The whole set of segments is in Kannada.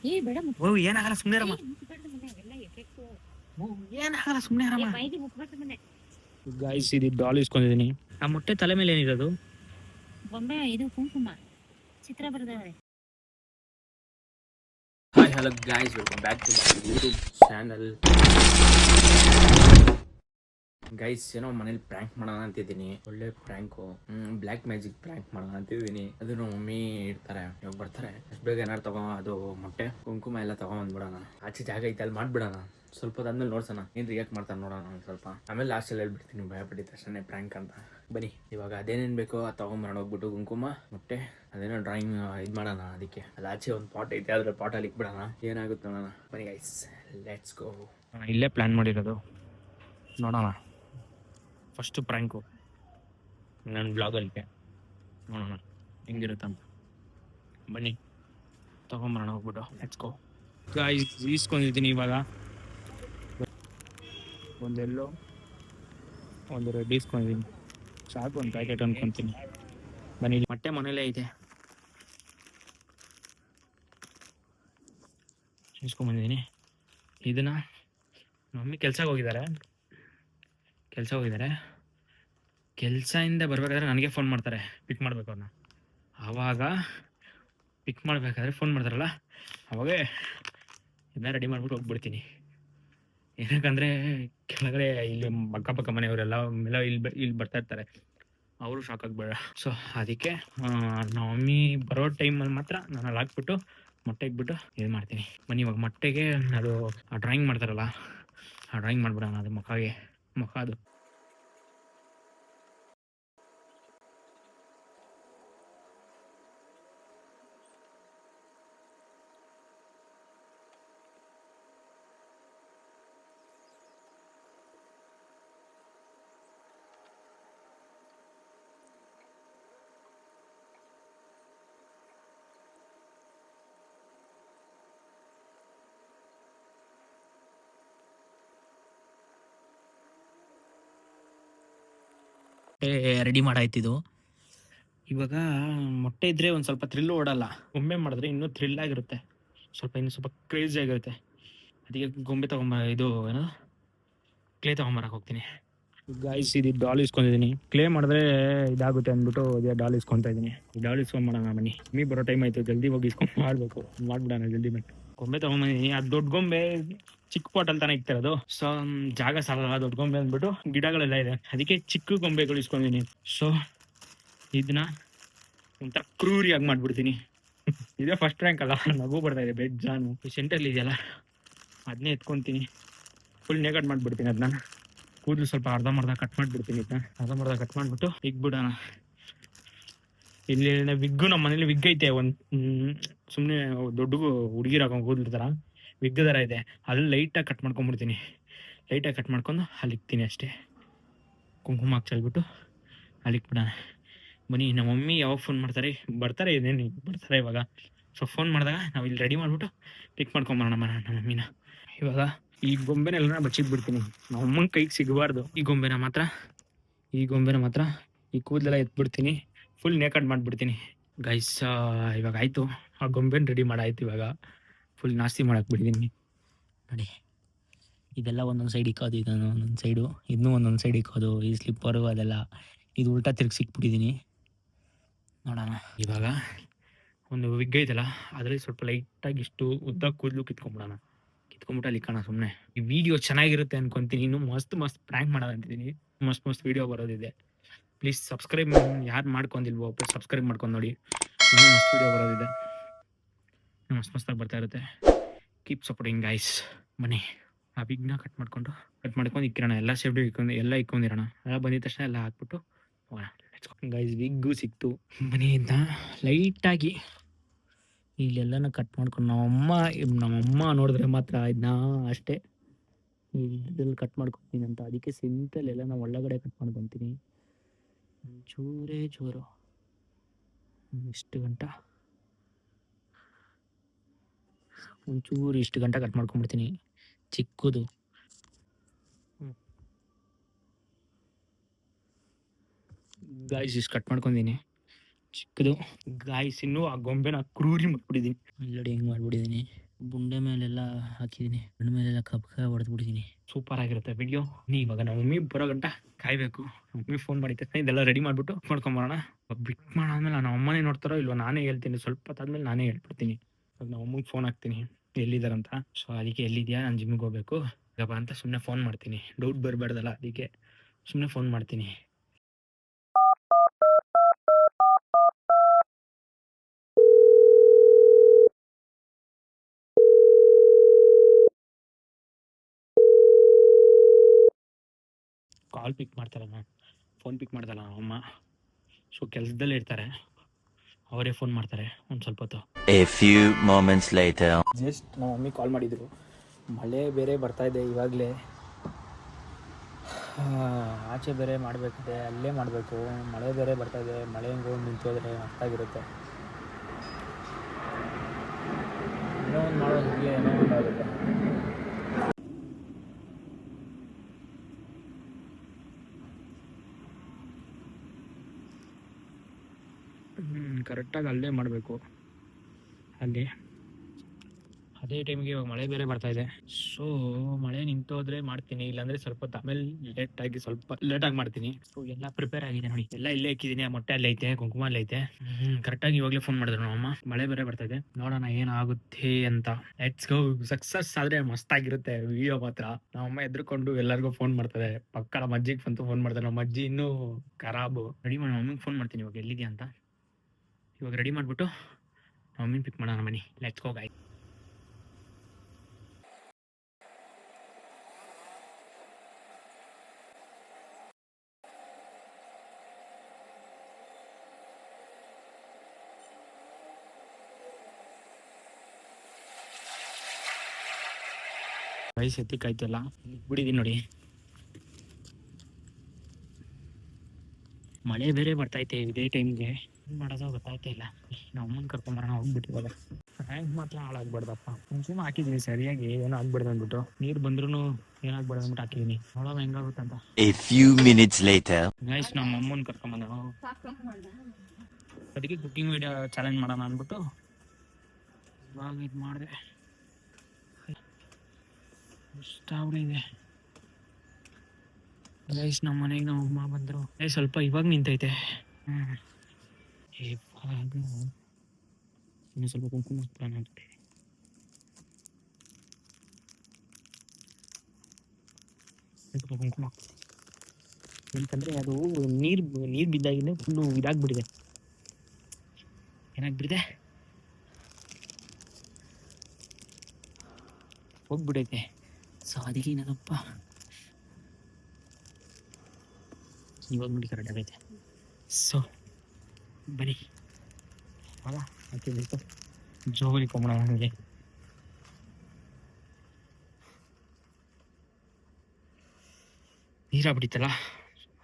ಓ ಏನಾಗಲ್ಲ ಸುಮ್ಮನೆ ರಮ್ಮ, ಏನಾಗಲ್ಲ ಸುಮ್ಮನೆ ರಮ್ಮ. ಗಾಯ್ಸ್ ಇದು ಡಾಲ್ ಇಸ್ಕೊಂಡಿದ್ದೀನಿ. ಆ ಮೊಟ್ಟೆ ತಲೆ ಮೇಲೆ ಏನಿರೋದು? ಬೊಂಬೆ ಇದು ಕುಂಕುಮ ಚಿತ್ರ ಬರೆದವ್ರೆ. Hi hello guys, welcome back to my YouTube channel. Guys ಏನೋ ಮನೇಲಿ ಪ್ರ್ಯಾಂಕ್ ಮಾಡೋಣ ಅಂತಿದ್ದೀನಿ. ಒಳ್ಳೆ ಪ್ರ್ಯಾಂಕು, ಬ್ಲ್ಯಾಕ್ ಮ್ಯಾಜಿಕ್ ಪ್ರ್ಯಾಂಕ್ ಮಾಡೋಣ ಅಂತಿದ್ದೀನಿ. ಅದು ನಮ್ಮ ಮಮ್ಮಿ ಇರ್ತಾರೆ, ಇವಾಗ ಬರ್ತಾರೆ. ಅಷ್ಟು ಬೇಗ ಏನಾರು ಅದು ಮೊಟ್ಟೆ ಕುಂಕುಮ ಎಲ್ಲ ತಗೊಂಡ್ಬಂದ್ಬಿಡೋಣ. ಆಚೆ ಜಾಗ ಐತೆ ಅಲ್ಲಿ ಮಾಡ್ಬಿಡೋಣ. ಸ್ವಲ್ಪ ಆದ್ಮೇಲೆ ನೋಡ್ಸೋಣ ಏನ್ ರಿಯಾಕ್ಟ್ ಮಾಡ್ತಾನೆ ನೋಡೋಣ ಒಂದು ಸ್ವಲ್ಪ. ಆಮೇಲೆ ಲಾಸ್ಟಲ್ಲಿ ಹೇಳ್ಬಿಡ್ತೀನಿ ಭಯಪಟ್ಟಿದ ತಕ್ಷಣ ಪ್ರ್ಯಾಂಕ್ ಅಂತ. ಬನ್ನಿ ಇವಾಗ ಅದೇನೇನು ಬೇಕೋ ಅದು ತಗೊಂಬರೋಣ. ಹೋಗ್ಬಿಟ್ಟು ಕುಂಕುಮ ಮೊಟ್ಟೆ ಅದೇನೋ ಡ್ರಾಯಿಂಗ್ ಇದು ಮಾಡೋಣ. ಅದಕ್ಕೆ ಅಲ್ಲಿ ಆಚೆ ಒಂದು ಪಾಟ್ ಐತೆ, ಅದ್ರ ಪಾಟಲ್ಲಿ ಇಕ್ಬಿಡೋಣ. ಏನಾಗುತ್ತೆ ನೋಡೋಣ. ಬನ್ನಿ ಗೈಸ್, ಲೆಟ್ಸ್ ಗೋ. ಇಲ್ಲೇ ಪ್ಲ್ಯಾನ್ ಮಾಡಿರೋದು, ನೋಡೋಣ. ಫಸ್ಟು ಪ್ರ್ಯಾಂಕು ನನ್ನ ಬ್ಲಾಗಲ್ಲಿಗೆ ನೋಡೋಣ ಹೆಂಗಿರುತ್ತಂತ. ಬನ್ನಿ ತೊಗೊಂಬರೋಣ ಹೋಗ್ಬಿಟ್ಟು. Let's go. ಈಸ್ಕೊಂಡಿದ್ದೀನಿ ಇವಾಗ. ಒಂದೆಲ್ಲೋ ಒಂದು ರೆಡ್ ಈಸ್ಕೊಂಡಿದ್ದೀನಿ. ಸಾಕು ಒಂದು ಪ್ಯಾಕೆಟ್ ಅಂದ್ಕೊತೀನಿ. ಬನ್ನಿ, ಮೊಟ್ಟೆ ಮನೇಲೇ ಐತೆ, ಈಸ್ಕೊಂಬಂದಿದ್ದೀನಿ. ಇದನ್ನು ಮಮ್ಮಿ ಕೆಲ್ಸಕ್ಕೆ ಹೋಗಿದ್ದಾರೆ. ಕೆಲಸದಿಂದ ಬರ್ಬೇಕಾದ್ರೆ ನನಗೆ ಫೋನ್ ಮಾಡ್ತಾರೆ, ಪಿಕ್ ಮಾಡಬೇಕು ಅವ್ರನ್ನ. ಆವಾಗ ಪಿಕ್ ಮಾಡಬೇಕಾದ್ರೆ ಫೋನ್ ಮಾಡ್ತಾರಲ್ಲ, ಅವಾಗೇ ಇದನ್ನ ರೆಡಿ ಮಾಡಿಬಿಟ್ಟು ಹೋಗ್ಬಿಡ್ತೀನಿ. ಏನಕ್ಕಂದರೆ ಕೆಳಗಡೆ ಇಲ್ಲಿ ಅಕ್ಕಪಕ್ಕ ಮನೆಯವರೆಲ್ಲ ಇಲ್ಲಿ ಬರ್ತಾ ಇರ್ತಾರೆ, ಅವರು ಶಾಕ್ ಆಗಬೇಡ. ಸೊ ಅದಕ್ಕೆ ನಮ್ಮ ಮಮ್ಮಿ ಬರೋ ಟೈಮಲ್ಲಿ ಮಾತ್ರ ನಾನು ಅಲ್ಲಿ ಹಾಕ್ಬಿಟ್ಟು ಮೊಟ್ಟೆ ಇಕ್ಬಿಟ್ಟು ಇದು ಮಾಡ್ತೀನಿ. ಬನ್ನಿ ಇವಾಗ ಮೊಟ್ಟೆಗೆ ಅದು ಆ ಡ್ರಾಯಿಂಗ್ ಮಾಡ್ತಾರಲ್ಲ, ಆ ಡ್ರಾಯಿಂಗ್ ಮಾಡಿಬಿಡೋಣ. ಅದು ಮುಖ ಅದು. ರೆಡಿ ಮಾಡಾಯ್ತಿದ್ದು. ಇವಾಗ ಮೊಟ್ಟೆ ಇದ್ದರೆ ಒಂದು ಸ್ವಲ್ಪ ಥ್ರಿಲ್ಲು ಓಡಲ್ಲ. ಗೊಂಬೆ ಮಾಡಿದ್ರೆ ಇನ್ನೂ ಥ್ರಿಲ್ ಆಗಿರುತ್ತೆ, ಇನ್ನು ಸ್ವಲ್ಪ ಕ್ರೇಜಿ ಆಗಿರುತ್ತೆ. ಅದಕ್ಕೆ ಗೊಂಬೆ ಇದು ಏನೋ ಕ್ಲೇ ತೊಗೊಂಬರಕ್ಕೆ ಹೋಗ್ತೀನಿ. ಗಾಯ್ಸ್ ಇದು ಡಾಲ್ ಇಸ್ಕೊಂಡಿದ್ದೀನಿ. ಕ್ಲೇ ಮಾಡಿದ್ರೆ ಇದಾಗುತ್ತೆ ಅಂದ್ಬಿಟ್ಟು ಇದೇ ಡಾಲ್ ಇಸ್ಕೊತಾ ಇದ್ದೀನಿ. ಡಾಲ್ ಇಸ್ಕೊಂಬಿಡೋಣ ಬನ್ನಿ. ಬರೋ ಟೈಮ್ ಆಯಿತು, ಜಲ್ದಿ ಹೋಗಿ ಇಸ್ಕೊಂಡು ಮಾಡ್ಬಿಡೋಣ ಜಲ್ದಿ. ಬಟ್ ಗೊಂಬೆ ತೊಗೊಂಬಂದಿದ್ದೀನಿ. ಅದು ದೊಡ್ಡ ಗೊಂಬೆ ಚಿಕ್ಕ ಪಾಟಲ್ಲಿ ತಾನೇ ಇಕ್ತಿರೋದು. ಸೊ ಜಾಗ ಸಾಲಲ್ಲ ದೊಡ್ಡ ಗೊಂಬೆ ಅಂದ್ಬಿಟ್ಟು, ಗಿಡಗಳೆಲ್ಲ ಇದೆ, ಅದಕ್ಕೆ ಚಿಕ್ಕ ಗೊಂಬೆಗಳು ಇಸ್ಕೊಂಡಿದ್ದೀನಿ. ಸೊ ಇದನ್ನ ಒಂಥರ ಕ್ರೂರಿಯಾಗಿ ಮಾಡ್ಬಿಡ್ತೀನಿ. ಇದೇ ಫಸ್ಟ್ ರ್ಯಾಂಕ್ ಅಲ್ಲ, ನಗು ಬರ್ತಾ ಇದೆ ಬೆಜ್ಜಾನು. ಸೆಂಟರ್ಲಿ ಇದೆಯಲ್ಲ ಅದನ್ನೇ ಎತ್ಕೊತೀನಿ, ಫುಲ್ ನೇಕಟ್ ಮಾಡಿಬಿಡ್ತೀನಿ. ಅದನ್ನ ಕೂದಲು ಸ್ವಲ್ಪ ಅರ್ಧಂಬರ್ಧ ಕಟ್ ಮಾಡಿಬಿಡ್ತೀನಿ. ಇದನ್ನ ಅರ್ಧಂಬರ್ಧ ಕಟ್ ಮಾಡಿಬಿಟ್ಟು ಇಕ್ಬಿಡೋಣ. ಇಲ್ಲಿ ವಿಗ್ಗು ನಮ್ಮ ಮನೇಲಿ ವಿಗ್ ಐತೆ, ಒಂದು ಸುಮ್ಮನೆ ದೊಡ್ಡ ಹುಡುಗಿರು ಹಾಕೊಂಡು ಕೂದಲು ವಿಗ್ ಥರ ಇದೆ. ಅಲ್ಲಿ ಲೈಟಾಗಿ ಕಟ್ ಮಾಡ್ಕೊಂಡ್ಬಿಡ್ತೀನಿ. ಲೈಟಾಗಿ ಕಟ್ ಮಾಡ್ಕೊಂಡು ಅಲ್ಲಿ ಇಕ್ತೀನಿ ಅಷ್ಟೇ. ಕುಂಕುಮ ಹಾಕಿ ಚಲ್ಬಿಟ್ಟು ಅಲ್ಲಿ ಇಕ್ಬಿಡೋಣ. ಬನ್ನಿ, ನಮ್ಮ ಮಮ್ಮಿ ಯಾವಾಗ ಫೋನ್ ಮಾಡ್ತಾರೆ, ಬರ್ತಾರೆ ಇವಾಗ. ಸೊ ಫೋನ್ ಮಾಡಿದಾಗ ನಾವು ಇಲ್ಲಿ ರೆಡಿ ಮಾಡಿಬಿಟ್ಟು ಪಿಕ್ ಮಾಡ್ಕೊಂಬರೋಣ ನಮ್ಮ ಮಮ್ಮಿನ. ಇವಾಗ ಈ ಗೊಂಬೆನೆಲ್ಲ ಬಚ್ಚಿಟ್ಬಿಡ್ತೀನಿ, ನಮ್ಮ ಅಮ್ಮನ ಕೈಗೆ ಸಿಗಬಾರ್ದು. ಈ ಗೊಂಬೆನ ಮಾತ್ರ ಈ ಕೂದಲೆಲ್ಲ ಎತ್ಬಿಡ್ತೀನಿ, ಫುಲ್ ನೇಕಟ್ ಮಾಡಿಬಿಡ್ತೀನಿ. ಗೈಸ್ ಇವಾಗ ಆಯಿತು, ಆ ಗೊಂಬೆನ ರೆಡಿ ಮಾಡಾಯ್ತು. ಇವಾಗ ಫುಲ್ ನಾಸ್ತಿ ಮಾಡಾಕ್ಬಿಟ್ಟಿದ್ದೀನಿ ನೋಡಿ. ಇದೆಲ್ಲ ಒಂದೊಂದು ಸೈಡ್ ಇಕ್ಕೋದು, ಇದನ್ನು ಒಂದೊಂದು ಸೈಡು, ಇದನ್ನೂ ಒಂದೊಂದು ಸೈಡ್ ಇಕ್ಕೋದು, ಈ ಸ್ಲಿಪ್ಪರು ಅದೆಲ್ಲ ಇದು ಉಲ್ಟಾ ತಿರ್ಗಿಸಿಕ್ಬಿಟ್ಟಿದ್ದೀನಿ. ನೋಡೋಣ. ಇವಾಗ ಒಂದು ವಿಗ್ ಐತಲ್ಲ, ಅದರಲ್ಲಿ ಸ್ವಲ್ಪ ಲೈಟಾಗಿ ಇಷ್ಟು ಉದ್ದ ಕೂದಲು ಕಿತ್ಕೊಂಬಿಟ್ಟು ಅಲ್ಲಿ ಇಕ್ಕೋಣ ಸುಮ್ಮನೆ. ಈ ವಿಡಿಯೋ ಚೆನ್ನಾಗಿರುತ್ತೆ ಅನ್ಕೊತೀನಿ. ಇನ್ನೂ ಮಸ್ತ್ ಪ್ರ್ಯಾಂಕ್ ಮಾಡೋದಂತಿದ್ದೀನಿ. ಮಸ್ತ್ ವಿಡಿಯೋ ಬರೋದಿದೆ. ಪ್ಲೀಸ್ ಸಬ್ಸ್ಕ್ರೈಬ್, ಯಾರು ಮಾಡ್ಕೊಂಡಿಲ್ವೋ ಸಬ್ಸ್ಕ್ರೈಬ್ ಮಾಡ್ಕೊಂಡು ನೋಡಿ. ಇನ್ನೂ ಮಸ್ತ್ ವಿಡಿಯೋ ಬರೋದಿದೆ, ಮಸ್ತಾಗಿ ಬರ್ತಾ ಇರುತ್ತೆ. Keep supporting guys. ಬನ್ನಿ ಆ ವಿಗ್ನ ಕಟ್ ಮಾಡ್ಕೊಂಡು ಇಕ್ಕಿರೋಣ. ಎಲ್ಲ ಸೇಫ್ಟಿ ಎಲ್ಲ ಇಕ್ಕೊಂಡಿರೋಣ. ಎಲ್ಲ ಬಂದಿದ ತಕ್ಷಣ ಎಲ್ಲ ಹಾಕ್ಬಿಟ್ಟು ಹೋಗೋಣ. ಗೈಸ್ ವಿಗ್ಗು ಸಿಕ್ತು. ಬನ್ನಿ ಇದನ್ನ ಲೈಟಾಗಿ ಇಲ್ಲೆಲ್ಲನ ಕಟ್ ಮಾಡ್ಕೊಂಡು, ನಮ್ಮಮ್ಮ ನೋಡಿದ್ರೆ ಮಾತ್ರ ಇದನ್ನ ಅಷ್ಟೇ ಇದ್ರಲ್ಲಿ ಕಟ್ ಮಾಡ್ಕೊತೀನಿ ಅಂತ. ಅದಕ್ಕೆ ಸಿಂಪಲ್ ಎಲ್ಲ ನಾವು ಒಳಗಡೆ ಕಟ್ ಮಾಡ್ಕೊತೀನಿ. ಒಂಚೂರೇ ಜೋರು, ಇಷ್ಟು ಗಂಟ ಕಟ್ ಮಾಡ್ಕೊಂಡ್ಬಿಡ್ತೀನಿ ಚಿಕ್ಕದು. ಗಾಯ್ಸ್ ಇಷ್ಟು ಕಟ್ ಮಾಡ್ಕೊಂಡಿದ್ದೀನಿ ಚಿಕ್ಕದು. ಗಾಯ್ಸ್ ಇನ್ನೂ ಆ ಗೊಂಬೆನ ಕ್ರೂರಿ ಮಾಡ್ಬಿಟ್ಟಿದ್ದೀನಿ. ಆಲ್ರೆಡಿ ಹೆಂಗೆ ಮಾಡ್ಬಿಟ್ಟಿದ್ದೀನಿ. ಬುಂಡೆ ಮೇಲೆಲ್ಲ ಹಾಕಿದ್ದೀನಿ, ಬುಂಡೆ ಮೇಲೆಲ್ಲ ಕಬ್ಬ ಹೊಡೆದ್ಬಿಟ್ಟಿದ್ದೀನಿ. ಸೂಪರ್ ಆಗಿರುತ್ತೆ ವಿಡಿಯೋ. ಇವಾಗ ನಾವು ಮಮ್ಮಿ ಬರೋ ಗಂಟ ಕಾಯ್ಬೇಕು. ಮಮ್ಮಿ ಫೋನ್ ಮಾಡಿದ ತಕ್ಷಣ ಇದೆಲ್ಲ ರೆಡಿ ಮಾಡ್ಬಿಟ್ಟು ಮಾಡ್ಕೊಂಬರೋಣ. ಬಿಟ್ ಮಾಡಾದ್ಮೇಲೆ ನಮ್ಮ ಅಮ್ಮನೇ ನೋಡ್ತಾರೋ ಇಲ್ವೋ ನಾನೇ ಹೇಳ್ತೀನಿ, ಸ್ವಲ್ಪ ಹೊತ್ತಾದ್ಮೇಲೆ ನಾನೇ ಹೇಳ್ಬಿಡ್ತೀನಿ. ನಮ್ಮ ಅಮ್ಮಗೆ ಫೋನ್ ಹಾಕ್ತೀನಿ ಎಲ್ಲಿದ್ದಾರಂತ. ಸೊ ಅದಕ್ಕೆ ಎಲ್ಲಿದ್ಯಾ, ನಾನು ಜಿಮ್ಮಿಗೆ ಹೋಗ್ಬೇಕು ಗಬಾ ಅಂತ ಸುಮ್ಮನೆ ಫೋನ್ ಮಾಡ್ತೀನಿ. ಡೌಟ್ ಬರಬಾರ್ದಲ್ಲ, ಅದಕ್ಕೆ ಸುಮ್ಮನೆ ಫೋನ್ ಮಾಡ್ತೀನಿ. ಕಾಲ್ ಪಿಕ್ ಮಾಡ್ತಾರಲ್ಲ, ಫೋನ್ ಪಿಕ್ ಮಾಡ್ದಲ್ಲ ಅಮ್ಮ. ಸೊ ಕೆಲಸದಲ್ಲೇ ಇರ್ತಾರೆ, ಅವರೇ ಫೋನ್ ಮಾಡ್ತಾರೆ ಒಂದು ಸ್ವಲ್ಪ ಹೊತ್ತು. A few moments later. Just ನಮ್ಮ ಮಮ್ಮಿ ಕಾಲ್ ಮಾಡಿದರು. ಮಳೆ ಬೇರೆ ಬರ್ತಾ ಇದೆ ಇವಾಗಲೇ, ಆಚೆ ಬೇರೆ ಮಾಡಬೇಕಿದೆ, ಅಲ್ಲೇ ಮಾಡಬೇಕು. ಮಳೆ ಬೇರೆ ಬರ್ತಾ ಇದೆ, ಮಳೆ ಹೆಂಗೆ ನಿಂತೋದ್ರೆ ಅಷ್ಟಾಗಿರುತ್ತೆ. ಏನೋ ಒಂದು ಮಾಡೋದಿಲ್ಲ, ಏನೋ ಒಂದು ಆಗುತ್ತೆ. ಕರೆಕ್ಟಾಗಿ ಅಲ್ಲೇ ಮಾಡಬೇಕು. ಅಲ್ಲಿ ಅದೇ ಟೈಮಿಗೆ ಇವಾಗ ಮಳೆ ಬೇರೆ ಬರ್ತಾ ಇದೆ. ಸೊ ಮಳೆ ನಿಂತೋದ್ರೆ ಮಾಡ್ತೀನಿ, ಇಲ್ಲಾಂದರೆ ಸ್ವಲ್ಪ ಹೊತ್ತು ಆಮೇಲೆ ಸ್ವಲ್ಪ ಲೇಟಾಗಿ ಮಾಡ್ತೀನಿ. ಸೊ ಎಲ್ಲ ಪ್ರಿಪೇರ್ ಆಗಿದೆ ನೋಡಿ, ಎಲ್ಲ ಇಲ್ಲೇ ಇಕ್ಕಿದ್ದೀನಿ. ಮೊಟ್ಟೆ ಅಲ್ಲಿ ಐತೆ, ಕುಂಕುಮ ಅಲ್ಲಿ ಐತೆ. ಕರೆಕ್ಟಾಗಿ ಇವಾಗಲೇ ಫೋನ್ ಮಾಡಿದ್ರು ನಮ್ಮಮ್ಮ, ಮಳೆ ಬೇರೆ ಬರ್ತಾ ಇದೆ, ನೋಡೋಣ ಏನಾಗುತ್ತೆ ಅಂತ. Let's go. ಸಕ್ಸಸ್ ಆದರೆ ಮಸ್ತಾಗಿರುತ್ತೆ ವಿಡಿಯೋ ಮಾತ್ರ. ನಮ್ಮಮ್ಮ ಎದ್ರುಕೊಂಡು ಎಲ್ಲರಿಗೂ ಫೋನ್ ಮಾಡ್ತಾರೆ. ಪಕ್ಕ ನಮ್ಮ ಅಜ್ಜಿಗೆ ಫೋನ್ ಮಾಡ್ತಾರೆ. ನಮ್ಮ ಅಜ್ಜಿ ಇನ್ನೂ ಖರಾಬು. ರೆಡಿ ಮಾಡಿ ಮಮ್ಮಿಗೆ ಫೋನ್ ಮಾಡ್ತೀನಿ ಇವಾಗ ಎಲ್ಲಿದ್ಯಾ ಅಂತ. ಇವಾಗ ರೆಡಿ ಮಾಡಿಬಿಟ್ಟು ಮಮ್ಮಿನ ಪಿಕ್ ಮಾಡೋಣ ಬನ್ನಿ. Let's go guys. ವಯಸ್ಸು ಎತ್ತಿಕಾಯ್ತಲ್ಲ, ಬಿಡಿದೀನಿ ನೋಡಿ. ಮಳೆ ಬೇರೆ ಬರ್ತೈತೆ ಇದೇ ಟೈಮ್ಗೆ, ಏನು ಮಾಡೋದು ಗೊತ್ತಾಗ್ತಾ ಇಲ್ಲ. ನಾವು ಅಮ್ಮನ ಕರ್ಕೊಂಬರೋಣ ಹೋಗ್ಬಿಟ್ಟು. ಇವಾಗ ಟ್ಯಾಂಕ್ ಮಾತ್ರ ಹಾಳಾಗ್ಬಾರ್ದಪ್ಪ. ಸುಮ್ಮ ಹಾಕಿದ್ದೀನಿ ಸರಿಯಾಗಿ, ಏನೋ ಆಗ್ಬಾರ್ದು ಅಂದ್ಬಿಟ್ಟು. ನೀರು ಬಂದ್ರೂ ಏನಾಗ್ಬಾರ್ದು ಅಂದ್ಬಿಟ್ಟು ಹಾಕಿದ್ದೀನಿ. ನೋಡೋಣ ಹೆಂಗಾಗುತ್ತಂತ. A few minutes later. Guys ನಮ್ಮ ಅಮ್ಮನ ಕರ್ಕೊಂಬಂದ, ಅದಕ್ಕೆ ಕುಕಿಂಗ್ ವಿಡಿಯೋ ಚಾಲೆಂಜ್ ಮಾಡೋಣ ಅಂದ್ಬಿಟ್ಟು ಇವಾಗ ಇದು ಮಾಡಿದೆ. ಇಷ್ಟ ಇದೆ ಗೈಸ್. ನಮ್ಮ ಮನೆಗೆ ನಮ್ಮ ಅಮ್ಮ ಬಂದರು. ಸ್ವಲ್ಪ ಇವಾಗ ನಿಂತೈತೆ. ಇವಾಗ ಇನ್ನು ಸ್ವಲ್ಪ ಕುಂಕುಮ ಹಾಕ್ತಾನೆ ಅಂತ ಕುಂಕುಮ, ಯಾಕಂದರೆ ಅದು ನೀರು ಬಿದ್ದಾಗಿದೆ, ಫುಲ್ಲು ಇದಾಗ್ಬಿಟ್ಟಿದೆ. ಏನಾಗ್ಬಿಟ್ಟಿದೆ, ಹೋಗ್ಬಿಟ್ಟೈತೆ. ಸೊ ಅದಕ್ಕೆ ಏನಪ್ಪ ಇವಾಗ ನೋಡಿ ಕರೆಕ್ಟ್ ಆಗೈತೆ. ಸೊ ಬರೀ ಅಲ್ಲ ಹಾಕಿಬೇಕು, ಜೋಗಲಿ ಕೊಂಬಣ ನನಗೆ. ನೀರಾಗ್ಬಿಟ್ಟಿತ್ತಲ್ಲ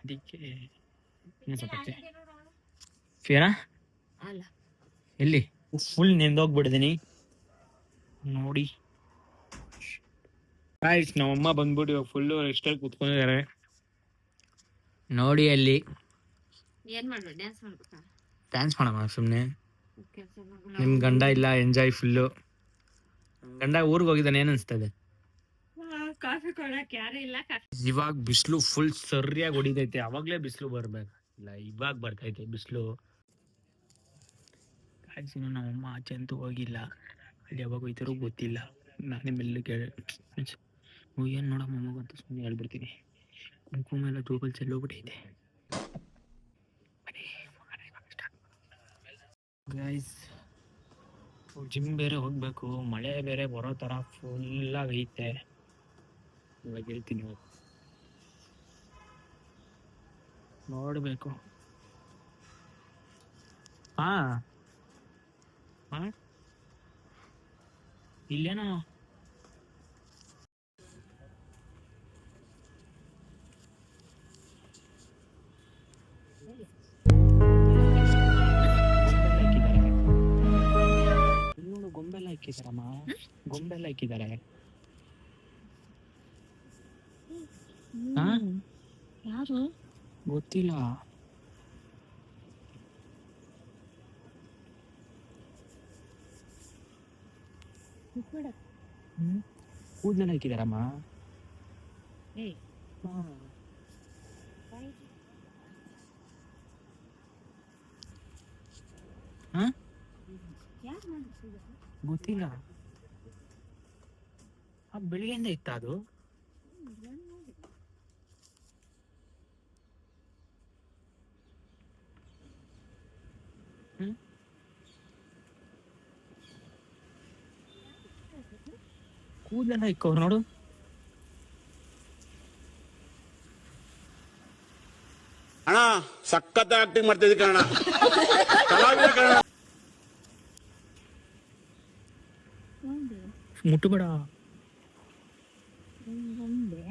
ಅದಕ್ಕೆ ಇನ್ನೂ ಸ್ವಲ್ಪ ಫೇರಾ ಎಲ್ಲಿ ಫುಲ್ ನೆಂದೋಗ್ಬಿಟ್ಟಿದ್ದೀನಿ ನೋಡಿ. ಆಯ್ತು ನಮ್ಮಮ್ಮ ಬಂದ್ಬಿಟ್ಟು ಇವಾಗ ಫುಲ್ಲು ರೆಸ್ಟಲ್ಲಿ ಕೂತ್ಕೊಂಡಿದ್ದಾರೆ ನೋಡಿ. ಅಲ್ಲಿ ಡ್ಯಾನ್ಸ್ ಮಾಡೋಣ ಸುಮ್ಮನೆ. ನಿಮ್ಮ ಗಂಡ ಇಲ್ಲ, ಎಂಜಾಯ್ ಫುಲ್ಲು. ಗಂಡ ಊರಿಗೆ ಹೋಗಿದ್ದಾನೆ, ಏನು ಅನಿಸ್ತದೆ? ಇವಾಗ ಬಿಸಿಲು ಫುಲ್ ಸರಿಯಾಗಿ ಹೊಡಿತೈತೆ. ಅವಾಗಲೇ ಬಿಸಿಲು ಬರ್ಬೇಕು, ಇಲ್ಲ ಇವಾಗ ಬರ್ತೈತೆ ಬಿಸಿಲು. ಕಾಯ್ಸಿನ ನಮ್ಮಮ್ಮ ಆಚೆ ಅಂತೂ ಹೋಗಿಲ್ಲ, ಅಲ್ಲಿ ಯಾವಾಗ ಹೋಯ್ತಾರೋ ಗೊತ್ತಿಲ್ಲ. ನಾನೇ ಮೆಲ್ಲ ಏನು ನೋಡಮ್ಮ ಅಂತ ಸುಮ್ಮನೆ ಹೇಳ್ಬಿಡ್ತೀನಿ. ಕುಂಕುಮ ಎಲ್ಲ ಜೋಬಲ್ ಚೆಲ್ಲೋಗ್ಬಿಟ್ಟೈತೆ. ಗೈಸ್ ಜಿಮ್ ಬೇರೆ ಹೋಗ್ಬೇಕು, ಮಳೆ ಬೇರೆ ಬರೋ ಥರ ಫುಲ್ಲಾಗಿ ಐತೆ. ಇವಾಗ ಹೇಳ್ತೀನಿ, ನೋಡಬೇಕು. ಹಾಂ ಇಲ್ಲೇನೋ ಗೊಂಬೆಲ್ಲ ಇಕ್ಕಿದಾರಮ್ಮ, ಗೊಂಬೆಲ್ಲ ಇಕ್ಕಿದ್ದಾರೆ. ಯಾರು ಗೊತ್ತಿಲ್ಲ. ಕೂದಲೆಲ್ಲ ಇಕ್ಕಿದಾರಮ್ಮ. ಗೊತ್ತಿಲ್ಲ, ಬೆಳಿಗ್ಗೆಯಿಂದ ಇತ್ತ ಅದು. ಕೂದಲೆಲ್ಲ ಇಕ್ಕವ್ರು ನೋಡು. ಅಣ್ಣ ಸಖತ್ ಆಕ್ಟಿಂಗ್ ಮಾಡ್ತಿದ್ದೆ ಕಣ, ಕಲಾವಿದ ಕಣ. ಮುಟ್ಟಬೇಡ. ಗೊಂಬೆ,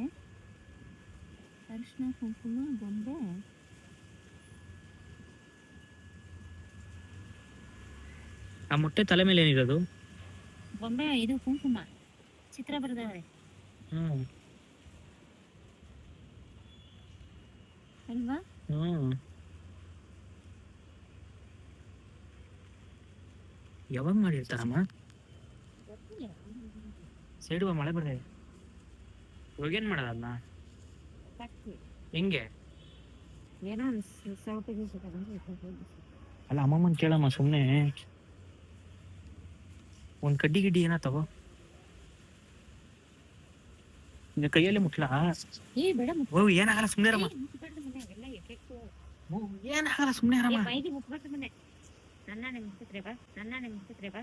ಅರಿಶಿನ ಕುಂಕುಮ ಗೊಂಬೆ. ಆ ಮೊಟ್ಟೆ ತಲೆ ಮೇಲೆ ಏನಿರೋದು? ಗೊಂಬೆ ಇದು ಕುಂಕುಮ ಚಿತ್ರ ಬರೆದವ್ರೆ ಅಲ್ವಾ? ಯಾವಾಗ ಮಾಡಿರ್ತಾರಮ್ಮ? ಸೈಡ್ ಮಳೆ ಬರ್ತದೆ. ಇವಾಗ ಏನ್ ಮಾಡೋದು ಅದನ್ನ? ಹೆಂಗೆ? ಏನೋ ಸೌಟಿಗೆ ಅಲ್ಲ ಅಮ್ಮಮ್ಮನ್ ಕೇಳಮ್ಮ ಸುಮ್ನೆ. ಒಂದ್ ಕಡ್ಡಿ ಗಿಡ್ಡಿ ಏನ ತಗೋ. ನಿನ್ನ ಕೈಯಲ್ಲಿ ಮುಟ್ಲಾ? ಬೇಡ ಓ ಏನಾಗಲ್ಲ ಸುಮ್ನೆ ರಮ್ಮ. ಏನಾಗಲ್ಲ ಸುಮ್ನೆ ರಮ್ಮ. ಮೈಗೆ ಮುಟ್ಬಿಟ್ಟು ಮನೆ ನನ್ನಾನೆ ಮುಟ್ಟಿದ್ರೆ ಬಾ, ನನ್ನಾನೆ ಮುಟ್ಟಿದ್ರೆ ಬಾ.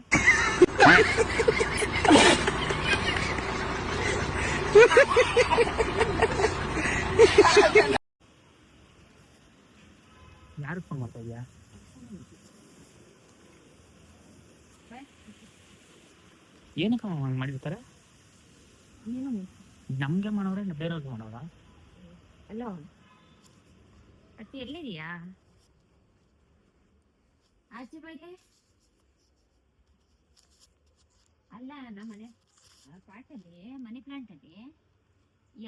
ಯಾರು ಫೋನ್ ಮಾಡ್ತಾ ಇದ್ಯಾ? ಏನಕ್ಕ ಮಾಡಿರ್ತಾರೆ? ನಮ್ಗೆ ಮಾಡೋರೆ ಬೇರೆಯವ್ರಿಗೆ ಮಾಡೋರ? ಅಲೋ ಅತ್ತಿ ಎಲ್ಲಿದೀಯಾ? ಆಚೆ ಬೈಲೆ ಅಲ್ಲ, ನಮ್ಮ ಮನೆ ಪಾಟಲ್ಲಿ ಮನಿ ಪ್ಲಾಂಟ್ ಅಲ್ಲಿ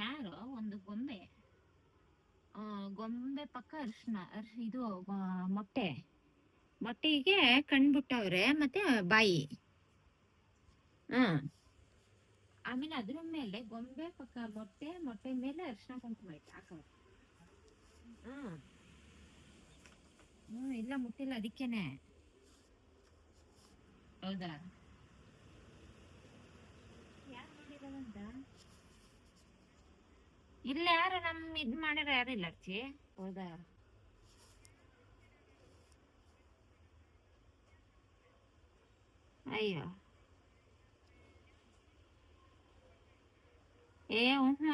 ಯಾರೋ ಒಂದು ಗೊಂಬೆ ಪಕ್ಕ ಅರ್ಶಿನ ಇದು ಮೊಟ್ಟೆಗೆ ಕಣ್ಬಿಟ್ಟವ್ರೆ ಮತ್ತೆ ಬಾಯಿ. ಆಮೇಲೆ ಅದ್ರ ಮೇಲೆ ಗೊಂಬೆ ಪಕ್ಕ ಮೊಟ್ಟೆ ಮೇಲೆ ಅರ್ಶಿನ ಕುಂಕುಮ ಇಟ್ಟು ಹಾಕವ್ರೆ. ಇಲ್ಲ ಮುಟ್ಟಿಲ್ಲ, ಅದಕ್ಕೇನೆ. ಹೌದಾ? ಯಾರು ಮಾಡಿರೋದಂತ? ಇಲ್ಲ ಯಾರು ಇದ್ ಮಾಡ್ಯಾರ ಯಾರು ಇಲ್ಲ ಅಚ್ಚಿ. ಹೌದಾ? ಅಯ್ಯೋ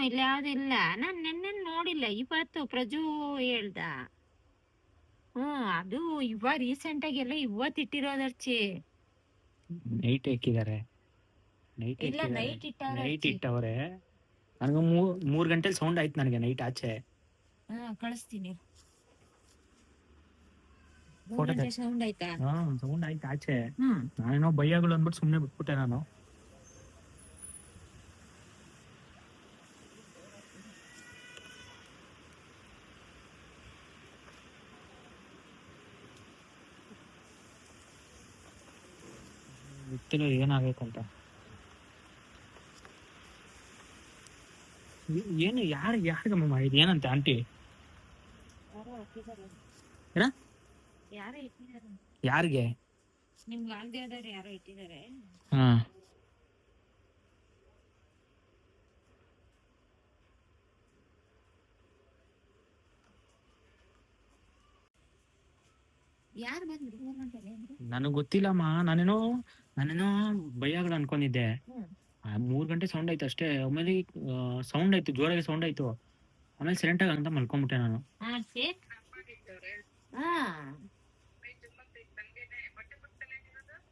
ಇಲ್ಲ ಯಾವ್ದು ಇಲ್ಲ. ನಾನ್ ನೆನ್ನೆ ನೋಡಿಲ್ಲ, ಇವತ್ತು ಪ್ರಜು ಹೇಳ್ದ. ಅದು ರೀಸೆಂಟ್ ಆಗಿ ಎಲ್ಲ ಇವತ್ತಿಟ್ಟಿರೋದರ್ಚಿ. ನೈಟ್ ಹಾಕಿದ್ದಾರೆ. ನೈಟ್ ಇಟ್ಟವ್ರೆ. ನನಗೆ 3 ಗಂಟೆಲಿ ಸೌಂಡ್ ಆಯ್ತು ನನಗೆ ನೈಟ್ ಆಚೆ. ಕಳಿಸ್ತೀನಿ. ಸೌಂಡ್ ಆಯ್ತಾ? ಸೌಂಡ್ ಆಯ್ತು ಆಚೆ. ನಾನೇನೋ ಬೈಯಾಗಳು ಅಂದ್ಬಿಟ್ಟು ಸುಮ್ನೆ ಬಿಟ್ಬಿಟ್ಟೆ ನಾನು. ಗೊತ್ತಿಲ್ಲ ಏನಾಗೈತಂತ. ಏನು ಯಾರಿಗಮ್ಮ ಮಾಡಿದ್? ಏನಂತೆ ಆಂಟಿ? ಯಾರಿಗೆ? ನಿಮ್ಗೆ ಆಗದೆ ಯಾರೋ ಇಟ್ಟಿದ್ದಾರೆ. ಯಾರು ನನಗ್ ಗೊತ್ತಿಲ್ಲಮ್ಮ. ನಾನೇನೋ ಭಯಗಳು ಅನ್ಕೊಂಡಿದ್ದೆ. 3 ಗಂಟೆ ಸೌಂಡ್ ಆಯ್ತು ಅಷ್ಟೇ. ಆಮೇಲೆ ಸೌಂಡ್ ಆಯ್ತು, ಜೋರಾಗಿ ಸೌಂಡ್ ಆಯ್ತು. ಆಮೇಲೆ ಸೈಲೆಂಟ್ ಆಗಿ ಅಂತ ಮಲ್ಕೊಂಡ್ಬಿಟ್ಟೆ ನಾನು.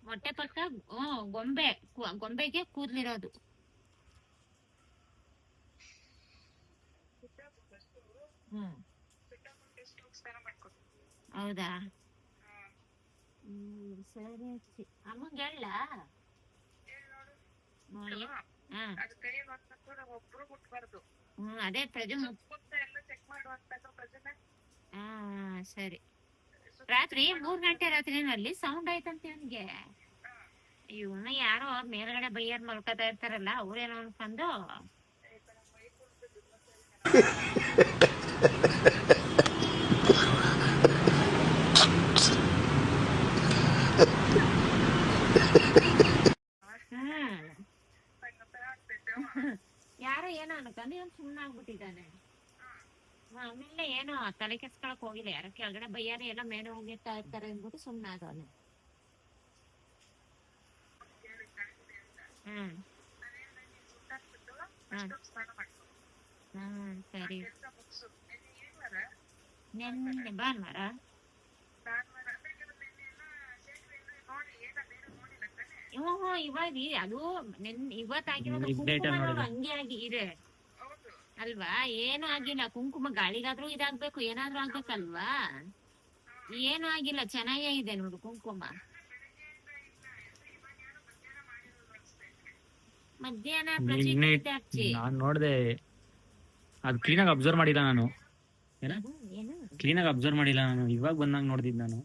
ಮೊಟ್ಟೆ ಪಕ್ಕ ಗೊಂಬೆಗೆ ಕೂದ್ಲಿರೋದು. ಹೌದಾ? ಸರಿ ಅಮ್ಮಂಗೆ ಹೇಳ. ಅದೇ ಪ್ರಜು ಸರಿ. ರಾತ್ರಿ 3 ಗಂಟೆ ರಾತ್ರಿ ಅಲ್ಲಿ ಸೌಂಡ್ ಆಯ್ತಂತೆ ಅವನಿಗೆ. ಇವನ್ನ ಯಾರೋ ಮೇಲ್ಗಡೆ ಬೈಯರ್ ಮಲ್ಕೋತಾ ಇರ್ತಾರಲ್ಲ ಅವ್ರೇನೋ ಅನ್ಕೊಂಡು ಯಾರೋ ಏನೋ ಅನ್ಕೊಂಡು ಇವ್ನು ಸುಮ್ಮನೆ ಆಗ್ಬಿಟ್ಟಿದ್ದಾನೆ. ಆಮೇಲೆ ಏನೋ ತಲೆ ಕೆಡ್ಸ್ಕೊಳಕ್ ಹೋಗಿಲ್ಲ, ಯಾರೋ ಕೆಳಗಡೆ ಬೈಯಾರ ಎಲ್ಲ ಮೇಲೆ ಹೋಗಿರ್ತಾ ಇರ್ತಾರೆ ಅಂದ್ಬಿಟ್ಟು ಸುಮ್ಮನೆ ಆದವನೆ. ಹ್ಮ್ ಸರಿ. ನೆನ್ನೆ ಭಾನುವಾರ ಇವಾಗ ಅದು ಇವತ್ತಾಗಿರೋದು ಹಂಗೆ ಆಗಿ ಇದೆ ಅಲ್ವಾ? ಏನು ಆಗಿಲ್ಲ, ಕುಂಕುಮ ಗಾಳಿಗಾದ್ರೂ ಇದಾಗ್ಬೇಕು, ಏನಾದ್ರೂ ಆಗ್ಬೇಕಲ್ವಾ? ಏನು ಆಗಿಲ್ಲ, ಚೆನ್ನಾಗೇ ಇದೆ ನೋಡು ಕುಂಕುಮ. ಮಧ್ಯಾಹ್ನ ನಾನ್ ನೋಡ್ದೆ, ಅದು ಕ್ಲೀನಾಗಿ ಅಬ್ಸರ್ವ್ ಮಾಡಿಲ್ಲ ನಾನು. ಕ್ಲೀನಾಗಿ ಅಬ್ಸರ್ವ್ ಮಾಡಿಲ್ಲ ನಾನು, ಇವಾಗ ಬಂದಾಗ ನೋಡ್ದಿದ್ ನಾನು.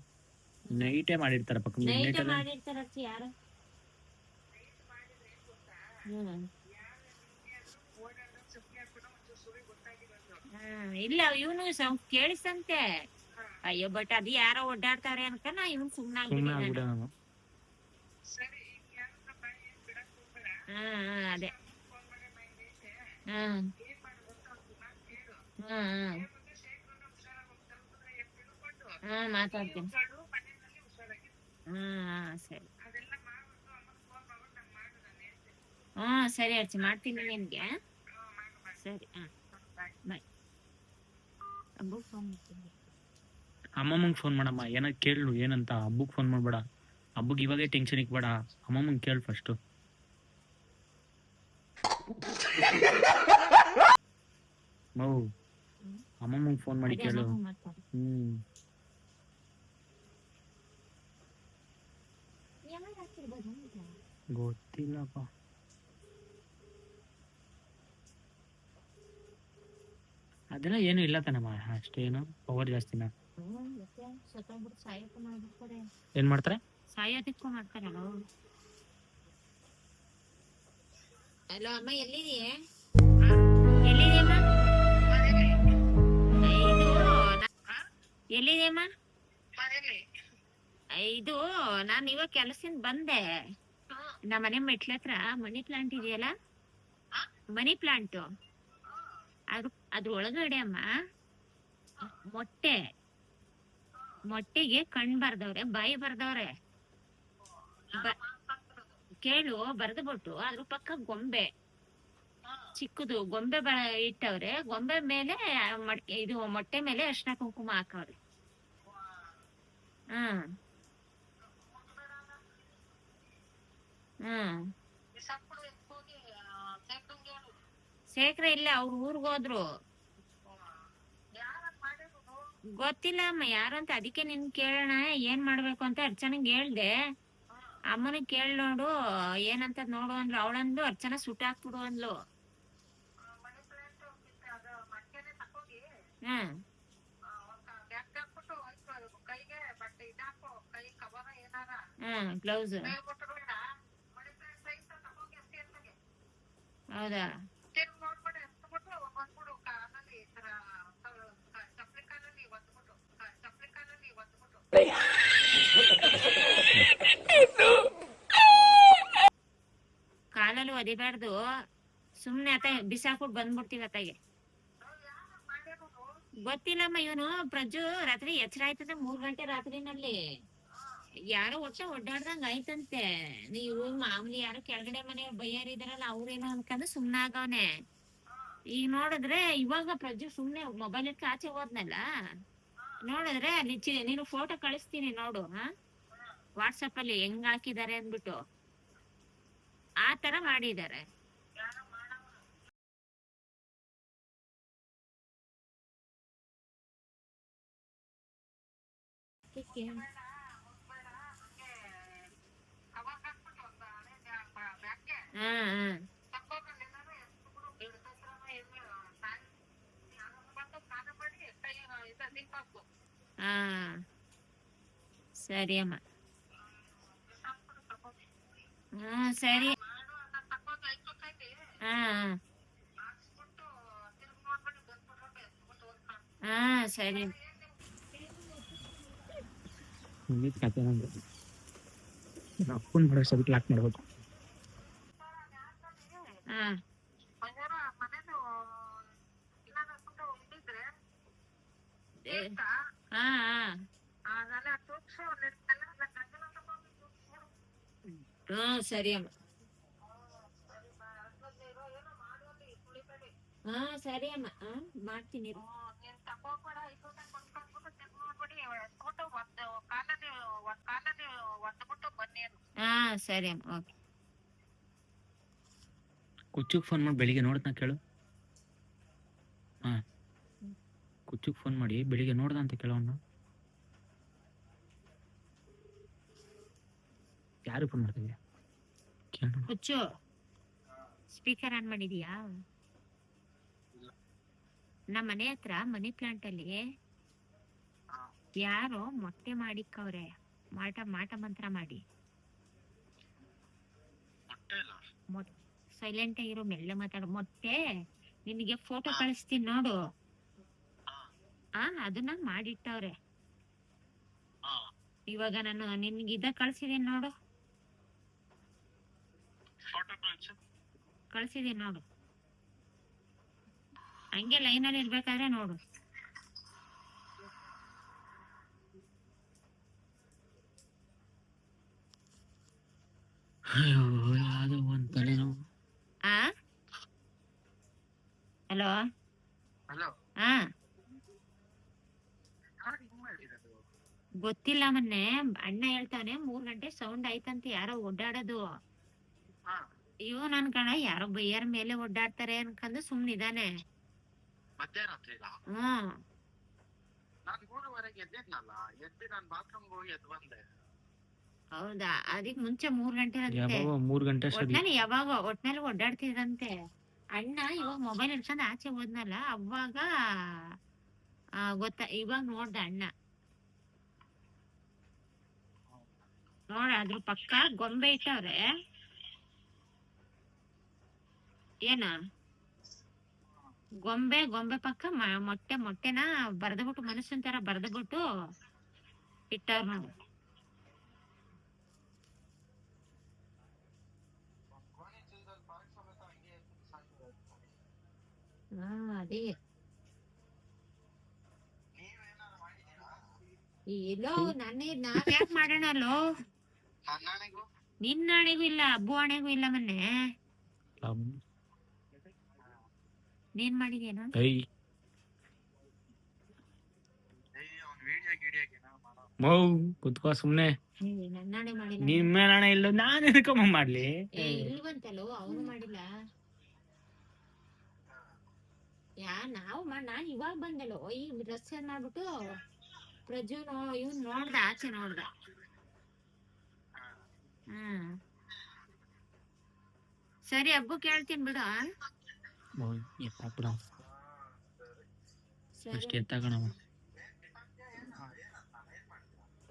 ನೈಟೇ ಮಾಡಿರ್ತಾರ ಪಕ್ಕ ಯಾರು ಇಲ್ಲ ಇವನು ಕೇಳಿಸಂತೆ. ಅಯ್ಯೋ ಬಟ್ ಅದು ಯಾರೋ ಓಡಾಡ್ತಾರೆ ಅನ್ಕನ ಇವನ್ ಸುಮ್ನಾಗ್ಬಿಟ್ಟಿದ್ದಾನೆ. ಅದೇ ಮಾತಾಡ್ತೀನಿ. ಸರಿ ಸರಿ ಅರ್ಚಿ ಮಾಡ್ತೀನಿ ನಿನ್ಗೆ. ಸರಿ ಬಾಯ್. ಹಬ್ಬಕ್ಕೆ ಫೋನ್ ಮಾಡ್ತೀನಿ. ಅಮ್ಮಮ್ಮಂಗೆ ಫೋನ್ ಮಾಡಮ್ಮ, ಏನ ಕೇಳು ಏನಂತ. ಹಬ್ಬಕ್ಕೆ ಫೋನ್ ಮಾಡ್ಬೇಡ, ಹಬ್ಬಕ್ಕೆ ಇವಾಗೇ ಟೆನ್ಷನ್ ಇಕ್ಬೇಡ, ಅಮ್ಮಮ್ಮಂಗೆ ಕೇಳು ಫಸ್ಟು. ಮೌ ಅಮ್ಮಮ್ಮಂಗೆ ಫೋನ್ ಮಾಡಿ ಕೇಳು. ಗೊತ್ತಿಲ್ಲಪ್ಪ. ಅದೆಲ್ಲ ಏನು ಇಲ್ಲ ತಾನಮ್ಮ, ಅಷ್ಟೇನು ಪವರ್ ಜಾಸ್ತಿನ. ಏನ್ ಮಾಡ್ತಾರೆ? ಸಾಯೋದಕ್ಕೂ ಮಾಡ್ತಾರಲ್ಲ. ಹಲೋ ಅಮ್ಮ, ಎಲ್ಲಿದೆಯೇ? ಎಲ್ಲಿದೆಯಮ್ಮ? ಎಲ್ಲಿದೆಯಮ್ಮ? ಇದು ನಾನು ಇವಾಗ ಕೆಲಸದಿಂದ ಬಂದೆ. ನಮ್ಮ ಮನೆ ಮೆಟ್ಲ ಹತ್ರ ಮನಿ ಪ್ಲಾಂಟ್ ಇದೆಯಲ್ಲ, ಮನಿ ಪ್ಲಾಂಟ್, ಅದ್ರ ಒಳಗಡೆ ಅಮ್ಮ ಮೊಟ್ಟೆಗೆ ಕಣ್ ಬರ್ದವ್ರೆ, ಬಾಯಿ ಬರ್ದವ್ರೆ. ಕೇಳು, ಬರ್ದ್ಬಿಟ್ಟು ಅದ್ರ ಪಕ್ಕ ಗೊಂಬೆ, ಚಿಕ್ಕದು ಗೊಂಬೆ ಇಟ್ಟವ್ರೆ. ಗೊಂಬೆ ಮೇಲೆ ಇದು ಮೊಟ್ಟೆ ಮೇಲೆ ಅರ್ಶಿನ ಕುಂಕುಮ ಹಾಕವ್ರೆ. ಶೇಖರ ಇಲ್ಲ, ಅವ್ರ ಊರ್ಗ್ ಹೋದ್ರು. ಗೊತ್ತಿಲ್ಲ ಅಮ್ಮ ಯಾರು ಅಂತ, ಅದಕ್ಕೆ ನಿನ್ ಕೇಳೋಣ ಏನ್ ಮಾಡ್ಬೇಕು ಅಂತ. ಅರ್ಚನಂಗ್ ಹೇಳ್ದೆ, ಅಮ್ಮನ ಕೇಳ್ ನೋಡು ಏನಂತ ನೋಡು ಅಂದ್ಲು. ಅವಳಂದು ಅರ್ಚನ ಸುಟ್ಟಾಕ್ಬಿಡು ಅಂದ್ಲು. ಗ್ಲೌಸ್ ಹೌದಾ? ಕಾಲಲ್ಲಿ ಒದಿಬಾರ್ದು, ಸುಮ್ನೆ ಆತ ಬಿಸಾಕ್ಬಿಟ್ಟು ಬಂದ್ಬಿಡ್ತೀವಿ ಅತ್ತಾಗೆ. ಗೊತ್ತಿಲ್ಲಮ್ಮ, ಇವನು ಪ್ರಜ್ಜು ರಾತ್ರಿ ಎಚ್ಚರ ಆಯ್ತದೆ 3 ಗಂಟೆ ರಾತ್ರಿನಲ್ಲಿ. ಯಾರೋ ಒಡ್ಡಾಡ್ದಂಗ ಆಯ್ತಂತೆ. ನೀವು ಮಾಮೂಲಿ ಯಾರೋ ಕೆಳಗಡೆ ಮನೆ ಬೈಯಾರಿದಾರಲ್ಲ ಅವ್ರೇನೋ ಅನ್ಕೊಂಡು ಸುಮ್ನೆ ಆಗವನೆ. ಈಗ ನೋಡಿದ್ರೆ ಇವಾಗ ಪ್ರಜ್ಜು ಸುಮ್ನೆ ಮೊಬೈಲ್ ಇಟ್ಟು ಆಚೆ ಹೋದ್ನಲ್ಲ, ನೋಡಿದ್ರೆ ಅಲ್ಲಿ ನೀನು ಫೋಟೋ ಕಳಿಸ್ತೀನಿ ನೋಡು, ವಾಟ್ಸಪ್ ಅಲ್ಲಿ ಹೆಂಗ್ ಹಾಕಿದ್ದಾರೆ ಅಂದ್ಬಿಟ್ಟು. ಆ ತರ ಮಾಡಿದ್ದಾರೆ. ಸರಿ ಅಮ್ಮ. ಹಾ ಹಾ ಸರಿ ಮುಗೀತು ಕತೆ ನಂದು. ಅಪ್ಪನ ಮಾಡೋ ಸ್ವಲ್ಪ ಲಾಕ್ ಮಾಡ್ಬೇಕು. ಹಾ ಹಾ ಹಾ ಸರಿ ಅಮ್ಮ. ಹಾ ಸರಿ ಅಮ್ಮ ಮಾಡ್ತೀನಿ ಇರು. ಹಾ ಸರಿ ಅಮ್ಮ ಓಕೆ. ಕುಚ್ಚುಗ್ ಫೋನ್ ಮಾಡಿ ಬೆಳಿಗ್ಗೆ ನೋಡ್ದ ಕೇಳು. ಹಾ ಕುಚ್ಚುಗ್ ಫೋನ್ ಮಾಡಿ ಬೆಳಿಗ್ಗೆ ನೋಡ್ದ ಅಂತ ಕೇಳೋಣ. ಯಾರು ಫೋನ್ ಮಾಡ್ತಿದ್ಯಾ ಕೇಳು. ಹುಚ್ಚು ಸ್ಪೀಕರ್ ಆನ್ ಮಾಡಿದೀಯಾ? ನಮ್ಮ ಮನೆ ಹತ್ರ ಮನಿ ಪ್ಲಾಂಟ್ ಅಲ್ಲಿ ಯಾರೋ ಮೊಟ್ಟೆ ಮಾಡಿಕ್ಕವ್ರೆ, ಮಾಟ ಮಂತ್ರ ಮಾಡಿ. ಸೈಲೆಂಟ್ ಆಗಿರೋ, ಮೆಲ್ಲ ಮಾತಾಡೋ. ಮೊಟ್ಟೆ ನಿನಗೆ ಫೋಟೋ ಕಳಿಸ್ತೀನಿ ನೋಡು. ಅದನ್ನ ಮಾಡಿಟ್ಟವ್ರೆ. ಇವಾಗ ನಾನು ನಿನ್ಗೆ ಇದ ಕಳ್ಸಿದೀನಿ ನೋಡು, ಕಳ್ಸಿದೀನಿ ನೋಡು. ಹಂಗೆ ಲೈನಲ್ಲಿ ಇರ್ಬೇಕಾದ್ರೆ ನೋಡು. ಅಯ್ಯೋ ಯಾವ್ದೋ ಒಂದ್ ತಲೆನೋವು. ಹಲೋ ಹಾ ಗೊತ್ತಿಲ್ಲ. ಮೊನ್ನೆ ಅಣ್ಣ ಹೇಳ್ತಾನೆ 3 ಗಂಟೆ ಸೌಂಡ್ ಆಯ್ತಂತೆ, ಯಾರೋ ಓಡಾಡೋದು. ಇವ್ ನನ್ ಕಣ ಯಾರೋ ಬೈಯರ್ ಮೇಲೆ ಓಡಾಡ್ತಾರೆ ಅನ್ಕೊಂಡು ಸುಮ್ನಿದಾನೆ. ಹ್ಮ್ ಹೌದಾ? ಅದಕ್ ಮುಂಚೆ 3 ಗಂಟೆ ಅಂತೆ. ಯಾವಾಗ 3 ಗಂಟೆ ಒಟ್ನಲ್ಲಿ ಓಡಾಡ್ತಿದಂತೆ. ಅಣ್ಣ ಇವಾಗ ಮೊಬೈಲ್ ಹಿಡ್ಕೊಂಡು ಆಚೆ ಹೋದ್ನಲ್ಲ, ಅವಾಗ ಇವಾಗ ನೋಡ್ದ ಅಣ್ಣ. ನೋಡ ಅದ್ರ ಪಕ್ಕ ಗೊಂಬೆ ಇಟ್ಟವ್ರೆ. ಏನ ಗೊಂಬೆ ಪಕ್ಕ ಮೊಟ್ಟೆನ ಬರ್ದ್ಬಿಟ್ಟು, ಮನುಷ್ಯನ್ ತರ ಬರ್ದ್ಬಿಟ್ಟು ಇಟ್ಟವ್ರ ನೋಡು. ಅದೇ ಎಲ್ಲೋ ನಾವ್ಯಾಕ್ ಮಾಡೋಣ ಅಲ್ಲೋ. ನಿನ್ನ ಹಣೆಗೂ ಇಲ್ಲ, ಅಬ್ಬು ಹಣೆಗೂ ಇಲ್ಲ. ಮೊನ್ನೆ ನೀನ್ ಮಾಡಿದ್ಯೇನೋ? ಮೌ ಕುತ್ಕೋ ಸುಮ್ನೆ. ನನ್ನ ಹಣೆ ಮಾಡಿಲ್ಲ. ನಿಮ್ಮ ಹಣ ಇಲ್ಲ, ನಾನು ಎದಕ್ಕಮ್ಮ ಮಾಡ್ಲಿ? ಇಲ್ವಂತಲ್ಲೋ, ಅವನು ಮಾಡಿಲ್ಲ. ನಾನ್ ಇವಾಗ ಬಂದಲ್ಲೋ, ಈ ಡ್ರೆಸ್ ಮಾಡ್ಬಿಟ್ಟು ಪ್ರಜ್ವಲ್ ಇವ್ನ್ ನೋಡ್ದ, ಆಚೆ ನೋಡ್ದ. ಸರಿ ಹಬ್ಬ ಕೇಳ್ತೀನಿ ಬಿಡು.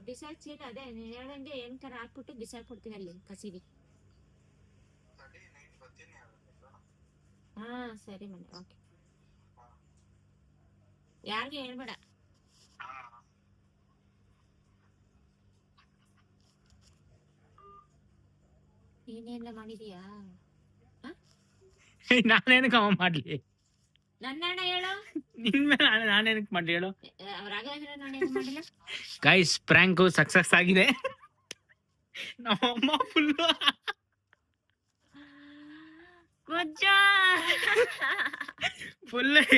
ಬಿಸಾಕ್ಸಿಲ್ಲ, ಅದೇ ಹೇಳ್ದಂಗೆ ಏನ್ಕರ ಹಾಕ್ಬಿಟ್ಟು ಬಿಸಾಕ್ಬಿಡ್ತೀನಿ ಅಲ್ಲಿ ಕಸಿಗೆ. ಹಾ ಸರಿ ಮನೆ ಓಕೆ. ಯಾರಿಗೂ ಹೇಳ್ಬೇಡ. ನೀನೆಲ್ಲ ಮಾಡಿದೀಯಾ? ನಾನೇನಕ್ಕಮ್ಮ ಮಾಡ್ಲಿ? ನನ್ನ ಅಣ್ಣ ಹೇಳು. ನಿನ್ ಮೇಲೆ ನಾನೇನಕ್ ಮಾಡ್ಲಿ ಹೇಳು? ರಾಘವೇಂದ್ರ ನಾನು ಮಾಡಿಲ್ಲ. ಗೈಸ್ ಪ್ರ್ಯಾಂಕ್ ಸಕ್ಸಸ್ ಆಗಿದೆ. ನಮ್ಮಮ್ಮ ಫುಲ್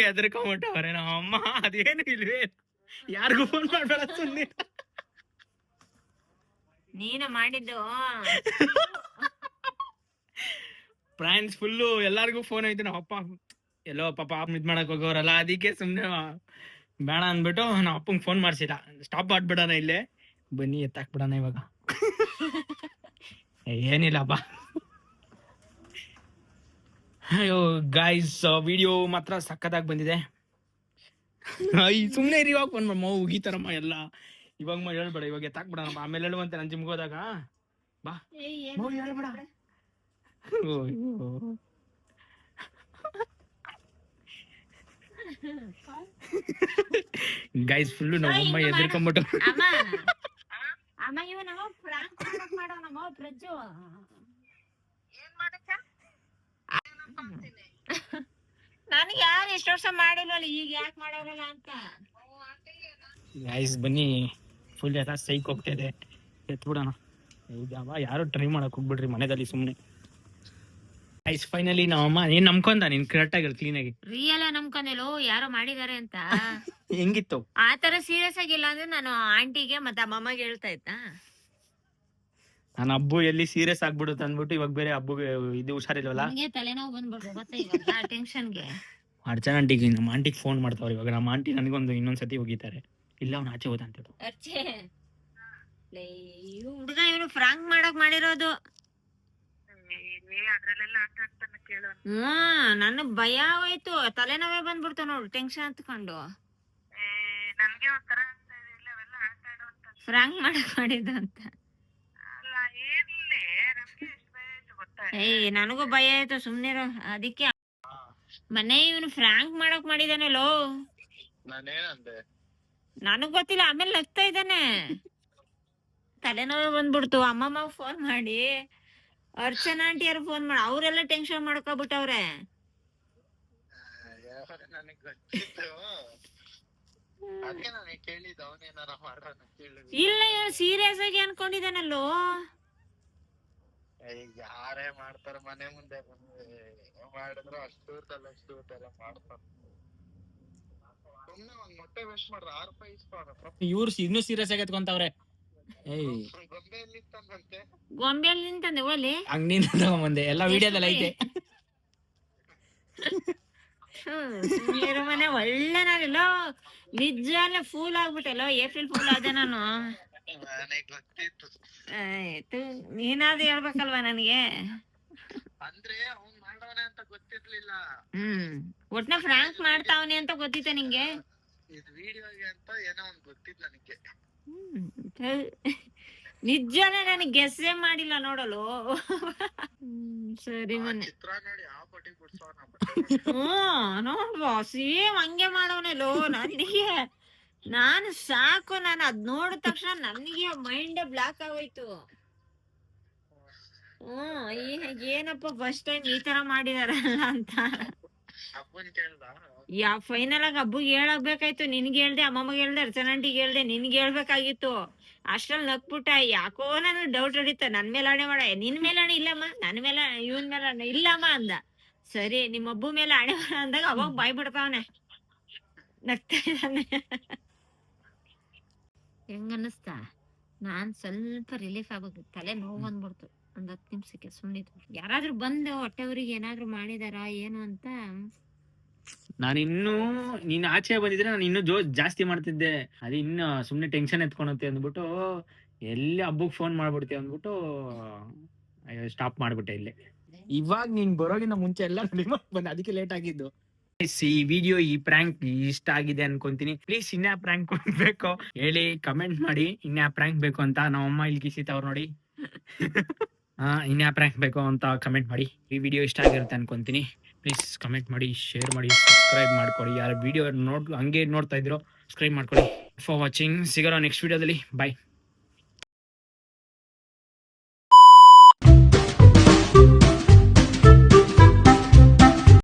ಎದ್ರಕೊಂಬಿಟ್ಟವ್ರೆ ನಮ್ಮಮ್ಮ. ಅದೇನು ಇಲ್ವೇ, ಯಾರಿಗೂ ಫೋನ್ ಮಾಡ್ಬೇಡ ಸುಮ್ಮನೆ. ನೀನು ಮಾಡಿದ್ದು ಫ್ರೆಂಡ್ಸ್ ಫುಲ್ಲು ಎಲ್ಲಾರ್ಗು ಫೋನ್ ಐತೆ. ನಮ್ಮ ಅಪ್ಪ ಎಲ್ಲೋ ಪಾಪ ಇದ್ ಮಾಡಕ್ ಹೋಗೋರಲ್ಲ, ಅದಕ್ಕೆ ಸುಮ್ನೆ ಬೇಡ ಅಂದ್ಬಿಟ್ಟು ನಮ್ಮ ಅಪ್ಪಂಗೆ ಫೋನ್ ಮಾಡ್ಸಿಲ್ಲ. ಸ್ಟಾಪ್ ಮಾಡ್ಬಿಡೋಣ ಇಲ್ಲೇ, ಬನ್ನಿ ಎತ್ತಾಕ್ಬಿಡೋಣ ಇವಾಗ. ಏನಿಲ್ಲಪ್ಪ. ಅಯ್ಯೋ ಗಾಯ್ಸ್, ವಿಡಿಯೋ ಮಾತ್ರ ಸಕ್ಕತ್ತಾಗಿ ಬಂದಿದೆ. ಸುಮ್ನೆ ಇವಾಗ ಫೋನ್ ಮಾಡಿ ಮೌ ಉಗಿತಾರಮ್ಮ ಎಲ್ಲ. ಇವಾಗ ಹೇಳ್ಬೇಡ, ಇವಾಗ ಎತ್ತಾಕ್ಬಿಡೋಣ. ಆಮೇಲೆ ಹೇಳುವಂತೆ ನಾನು ಜಿಮ್ಗೆ ಹೋದಾಗ. ಬಾ ಮೌ ಹೇಳ್ಬೇಡ. ಗೈಸ್ ಫುಲ್ಲು ನಮ್ಮಮ್ಮ ಎದ್ರಕೊಂಬಿಟ್ಟು ಅಮ್ಮ ಅಮ್ಮ ಇವ ನಮ್ಮ ಫ್ರಾಂಕ್ ಮಾಡೋ ನಮ್ಮ ಪ್ರಜ್ಜು ನನಗೆ ಯಾರು ಎಷ್ಟು ವರ್ಷ ಮಾಡಿಲ್ವಲ್ಲ ಈಗ ಯಾಕೆ ಮಾಡೋರಲ್ಲ ಅಂತ. ಗೈಸ್ ಬನ್ನಿ ಫುಲ್ ಎಲ್ಲ ಸೈಕ್ ಹೋಗ್ತಾ ಇದೆ, ಎತ್ಬಿಡೋಣ. ಈಗ ಯಾರು ಟ್ರೈ ಮಾಡಕ್ ಹೋಗ್ಬಿಡ್ರಿ ಮನೆಯಲ್ಲಿ ಸುಮ್ಮನೆ. ಗೈಸ್ ಫೈನಲಿ ನಮ್ಮಮ್ಮ ನೀನ್ ನಂಬ್ಕೊಂಡ ನೀನ್ ಕರೆಕ್ಟ್ ಆಗಿರ್ ಕ್ಲೀನ್ ಆಗಿ ರಿಯಲ್ ನಂಬ್ಕೊಂಡಿಲ್ಲ ಯಾರೋ ಮಾಡಿದಾರೆ ಅಂತ. ಹೆಂಗಿತ್ತು ಆತರ ಸೀರಿಯಸ್ ಆಗಿಲ್ಲ ಅಂದ್ರೆ ನಾನು ಆಂಟಿಗೆ ಮತ್ತೆ ಅಮ್ಮಮ್ಮಗೆ ಹೇಳ್ತಾ ಇತ್ತಾ. ನಾನು ಹಬ್ಬು ಎಲ್ಲಿ ಸೀರಿಯಸ್ ಆಗ್ಬಿಡುತ್ತೆ ಅಂದ್ಬಿಟ್ಟು ಇವಾಗ ಬೇರೆ ಹಬ್ಬಗೆ ಇದು ಹುಷಾರಿಲ್ವಲ್ಲ, ನನಗೆ ತಲೆನೋವು ಬಂದ್ಬಿಡ್ತು ಗೊತ್ತಾ ಇವಾಗ ಟೆನ್ಷನ್ಗೆ. ಅರ್ಚನಾ ಆಂಟಿಗೆ ನಮ್ಮ ಆಂಟಿಗೆ ಫೋನ್ ಮಾಡ್ತಾವ್ರೆ ಇವಾಗ. ನಮ್ಮ ಆಂಟಿ ನನಗೊಂದು ಇನ್ನೊಂದ್ಸತಿ ಹೋಗಿದ್ದಾರೆ, ಇಲ್ಲ ಅವ್ನು ಆಚೆ ಹೋದ ಅಂತ ಹೇಳು. ಅರ್ಚೆ ಹುಡುಗ ಇವನು ಫ್ರಾಂಕ್ ಮಾಡಕ್ ಮಾಡಿರೋದು. ನನಗ್ ಭಯ ಹೋಯ್ತು, ತಲೆನೋವೇ ಬಂದ್ಬಿಡ್ತು ನೋಡು ಟೆನ್ಷನ್ ಹತ್ಕೊಂಡು. ಫ್ರಾಂಕ್ ಮಾಡಕ್ ಮಾಡಿದ್ದು ಅಂತ. ಏಯ್ ನನಗೂ ಭಯ ಆಯ್ತು ಸುಮ್ನಿರೋ. ಅದಕ್ಕೆ ಮನೆ ಇವನು ಫ್ರಾಂಕ್ ಮಾಡಕ್ ಮಾಡಿದಾನೆಲೋ. ನನಗ್ ಗೊತ್ತಿಲ್ಲ, ಆಮೇಲೆ ನಗ್ತಾ ಇದ್ದಾನೆ. ತಲೆನೋವೇ ಬಂದ್ಬಿಡ್ತು. ಅಮ್ಮಮ್ಮ ಫೋನ್ ಮಾಡಿ ಅರ್ಚನಾ ಆಂಟಿ ಯಾರು ಫೋನ್ ಮಾಡಿ ಅವರೆಲ್ಲ ಟೆನ್ಷನ್ ಮಾಡ್ಕೊಬಿಟ್ಟವ್ರೆ. ಇಲ್ಲ ಸೀರಿಯಸ್ ಆಗಿ ಅನ್ಕೊಂಡಿದ್ದಾನಲ್ಲೋ. ಯಾರೇ ಮಾಡ್ತಾರ ಮನೆ ಮುಂದೆ ಮಾಡಿದ್ರು ಅಷ್ಟು ಮಾಡ್ತಾರ. ಸುಮ್ನೆ ಒಂದ್ ಮೊಟ್ಟೆ ವೇಸ್ಟ್ ಮಾಡ್ರ ₹6 ಇಸ್ಕೊಂಡ್ರ ಇವ್ರು ಇನ್ನೂ ಸೀರಿಯಸ್ ಆಗಿ ಎತ್ಕೊಂತವ್ರೆ. ಗೊಂಬೆಯಲ್ಲಿ ತಂದಂತೆ ಗೊಂಬೆಯಲ್ಲಿ ನಿಂತಂದೆ ಓಲಿ ಹಂಗಿಂದ ತಗೊಂಬಂದೆ, ಎಲ್ಲ ವಿಡಿಯೋದಲ್ಲಿ ಐತೆ. ಮನೆ ಒಳ್ಳೆ ನಾನಿಲ್ಲ ನಿಜ ಫೂಲ್ ಆಗ್ಬಿಟ್ಟೆಲ್ಲೋ. ಏಪ್ರಿಲ್ ಫೂಲ್ ಆದೆ ನಾನು. ನನಗ್ ಗೊತ್ತಿತ್ತು ಆಯ್ತು ನೀನಾದ್ರೂ ಹೇಳ್ಬೇಕಲ್ವಾ ನನಗೆ. ಅಂದ್ರೆ ಅವ್ನ್ ಮಾಡವನೆ ಅಂತ ಗೊತ್ತಿರ್ಲಿಲ್ಲ. ಒಟ್ನ ಫ್ರಾಂಕ್ ಮಾಡ್ತಾವನೆ ಅಂತ ಗೊತ್ತಿತ್ತ ನಿಂಗೆ? ಇದು ವಿಡಿಯೋಗೆ ಅಂತ ಏನೋ ಒಂದ್ ಗೊತ್ತಿತ್ತು ನನಗೆ. ನಿಜಾನೇ ನನಗೆ ಗೆಸ್ಸೇ ಮಾಡಿಲ್ಲ ನೋಡಲು. ಸರಿ ಮನೆ ಚಿತ್ರ ನೋಡಿ ಆ ಪಟ್ಟಿ ಬಿಡ್ಸೋಣ. ನೋಡ್ಬಾ ಸೇಮ್ ಹಂಗೆ ಮಾಡವನಲ್ಲೋ ನನಗೆ. ನಾನು ಸಾಕು, ನಾನು ಅದ್ ನೋಡಿದ ತಕ್ಷಣ ನನಗೆ ಮೈಂಡ್ ಬ್ಲಾಕ್ ಆಗೋಯ್ತು. ಏನಪ್ಪ ಫಸ್ಟ್ ಟೈಮ್ ಈ ತರ ಮಾಡಿದಾರಲ್ಲ ಅಂತ. ಅಪ್ಪನ್ ಕೇಳ್ದ ಫೈನಲ್ ಆಗಿ ಹಬ್ಬಗೆ ಹೇಳಬೇಕಾಯ್ತು. ನಿನ್ಗೆ ಹೇಳ್ದೆ, ಅಮ್ಮಮ್ಮಗೆ ಹೇಳ್ದೆ, ಅರ್ಚನಾ ಆಂಟಿಗೆ ಹೇಳ್ದೆ, ನಿನ್ಗೆ ಹೇಳ್ಬೇಕಾಗಿತ್ತು. ಅಷ್ಟ್ರಲ್ಲಿ ನಕ್ಬಿಟ್ಟ. ಯಾಕೋ ನನಗೆ ಡೌಟ್ ಹೊಡಿತ, ನನ್ ಮೇಲೆ ಆಣೆ ಮಾಡ. ನಿನ್ ಮೇಲೆ ಆಣೆ ಇಲ್ಲಮ್ಮ, ನನ್ ಮೇಲೆ ಇವನ್ ಮೇಲೆ ಆಣೆ ಇಲ್ಲಮ್ಮ ಅಂದ. ಸರಿ ನಿಮ್ಮ ಹಬ್ಬ ಮೇಲೆ ಆಣೆ ಮಾಡ ಅಂದಾಗ ಅವಾಗ ಬಾಯ್ ಬಿಡ್ತಾವನೆ, ನಗ್ತಾ ಇದ್ದಾನೆ. ಹೆಂಗ ಅನ್ನಿಸ್ತಾ? ನಾನ್ ಸ್ವಲ್ಪ ರಿಲೀಫ್ ಆಗೋದು, ತಲೆ ನೋವು ಬಂದ್ಬಿಡ್ತು ಒಂದ್ 10 ನಿಮಿಷಕ್ಕೆ. ಸುಮ್ಮನಿದ್ರು ಯಾರಾದ್ರೂ ಬಂದು ಹೊಟ್ಟೆವ್ರಿಗೆ ಏನಾದ್ರು ಮಾಡಿದಾರ ಏನು ಅಂತ. ನಾನು ಇನ್ನೂ ನೀನ್ ಆಚೆ ಬಂದಿದ್ರೆ ನಾನು ಇನ್ನೂ ಜಾಸ್ತಿ ಮಾಡ್ತಿದ್ದೆ. ಅದು ಇನ್ನು ಸುಮ್ನೆ ಟೆನ್ಷನ್ ಎತ್ಕೊಳತ್ತೆ ಅಂದ್ಬಿಟ್ಟು ಎಲ್ಲಿ ಹಬ್ಬಕ್ಕೆ ಫೋನ್ ಮಾಡ್ಬಿಡ್ತೀವಿ ಅಂದ್ಬಿಟ್ಟು ಸ್ಟಾಪ್ ಮಾಡ್ಬಿಟ್ಟೆ ಇಲ್ಲೇ. ಇವಾಗ ನೀನ್ ಬರೋಗಿಂತ ಮುಂಚೆ ಎಲ್ಲ ಬಂದ, ಅದಕ್ಕೆ ಲೇಟ್ ಆಗಿದ್ದು. ಈ ವಿಡಿಯೋ, ಈ ಪ್ರ್ಯಾಂಕ್ ಇಷ್ಟ ಆಗಿದೆ ಅನ್ಕೊಂತೀನಿ. ಪ್ಲೀಸ್ ಇನ್ಯಾ ಪ್ರ್ಯಾಂಕ್ ಬೇಕು ಹೇಳಿ, ಕಮೆಂಟ್ ಮಾಡಿ. ಇನ್ಯಾ ಪ್ರ್ಯಾಂಕ್ ಬೇಕು ಅಂತ ನಮ್ಮಮ್ಮ ಇಲ್ಲಿ ಕಿಸಿತ ಅವ್ರು ನೋಡಿ. ಇನ್ಯಾ ಪ್ರ್ಯಾಂಕ್ ಬೇಕು ಅಂತ ಕಮೆಂಟ್ ಮಾಡಿ. ಈ ವಿಡಿಯೋ ಇಷ್ಟ ಆಗಿರುತ್ತೆ ಅನ್ಕೊಂತೀನಿ. ಪ್ಲೀಸ್ ಕಮೆಂಟ್ ಮಾಡಿ, ಶೇರ್ ಮಾಡಿ, ಸಬ್ಸ್ಕ್ರೈಬ್ ಮಾಡ್ಕೊಳ್ಳಿ. ಯಾರು ವಿಡಿಯೋ ಹಂಗೆ ನೋಡ್ತಾ ಇದ್ರು ಸಬ್ಸ್ಕ್ರೈಬ್ ಮಾಡ್ಕೊಳ್ಳಿ. For watching. ಸಿಗೋಣ ನೆಕ್ಸ್ಟ್ ವಿಡಿಯೋದಲ್ಲಿ. ಬಾಯ್.